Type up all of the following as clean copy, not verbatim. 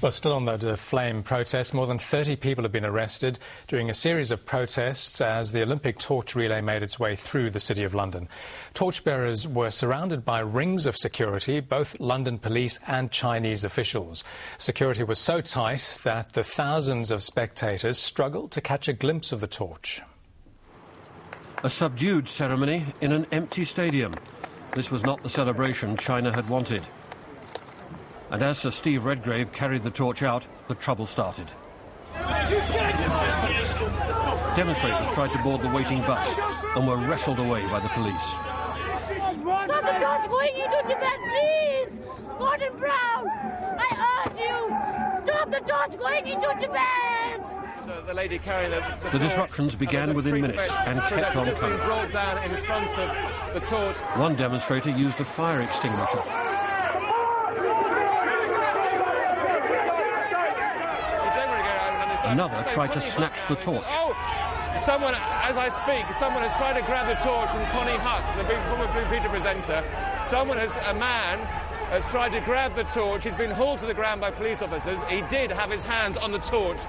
Well, still on the flame protest, more than 30 people have been arrested during a series of protests as the Olympic torch relay made its way through the City of London. Torchbearers were surrounded by rings of security, both London police and Chinese officials. Security was so tight that the thousands of spectators struggled to catch a glimpse of the torch. A subdued ceremony in an empty stadium. This was not the celebration China had wanted. And as Sir Steve Redgrave carried the torch out, the trouble started. Demonstrators tried to board the waiting bus and were wrestled away by the police. Stop the torch going into Tibet, please! Gordon Brown, I urge you, stop the torch going into Tibet! So the lady carrying the disruptions began within minutes and kept on coming. Brought down in front of the torch. One demonstrator used a fire extinguisher. Another tried to snatch the torch. Oh! Someone, as I speak, someone has tried to grab the torch from Connie Huck, the former Blue Peter presenter. A man has tried to grab the torch. He's been hauled to the ground by police officers. He did have his hands on the torch.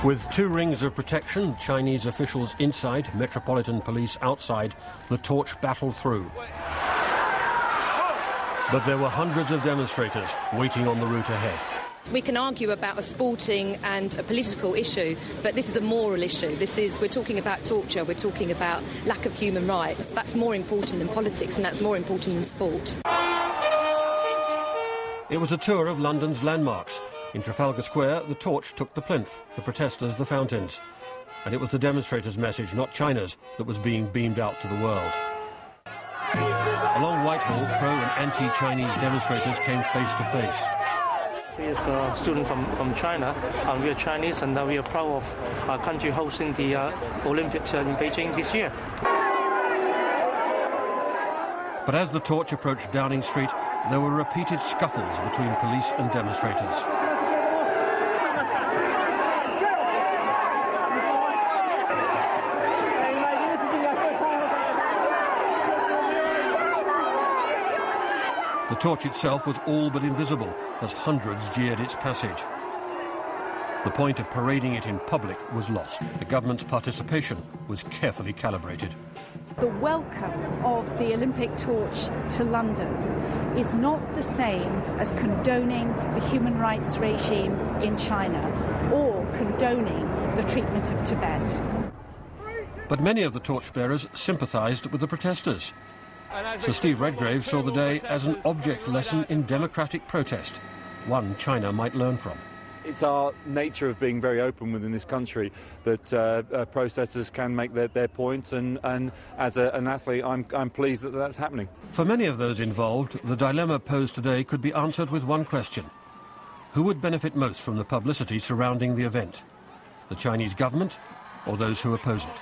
With two rings of protection, Chinese officials inside, Metropolitan Police outside, the torch battled through. But there were hundreds of demonstrators waiting on the route ahead. We can argue about a sporting and a political issue, but this is a moral issue. We're talking about torture, we're talking about lack of human rights. That's more important than politics, and that's more important than sport. It was a tour of London's landmarks. In Trafalgar Square, the torch took the plinth, the protesters the fountains. And it was the demonstrators' message, not China's, that was being beamed out to the world. Along Whitehall, pro- and anti-Chinese demonstrators came face to face. We are a student from China, and we are Chinese, and we are proud of our country hosting the Olympics in Beijing this year. But as the torch approached Downing Street, there were repeated scuffles between police and demonstrators. The torch itself was all but invisible as hundreds jeered its passage. The point of parading it in public was lost. The government's participation was carefully calibrated. The welcome of the Olympic torch to London is not the same as condoning the human rights regime in China or condoning the treatment of Tibet. But many of the torchbearers sympathised with the protesters. Sir Steve Redgrave saw the day as an object lesson in democratic protest, one China might learn from. It's our nature of being very open within this country that protesters can make their points, and as an athlete, I'm pleased that that's happening. For many of those involved, the dilemma posed today could be answered with one question. Who would benefit most from the publicity surrounding the event? The Chinese government or those who oppose it?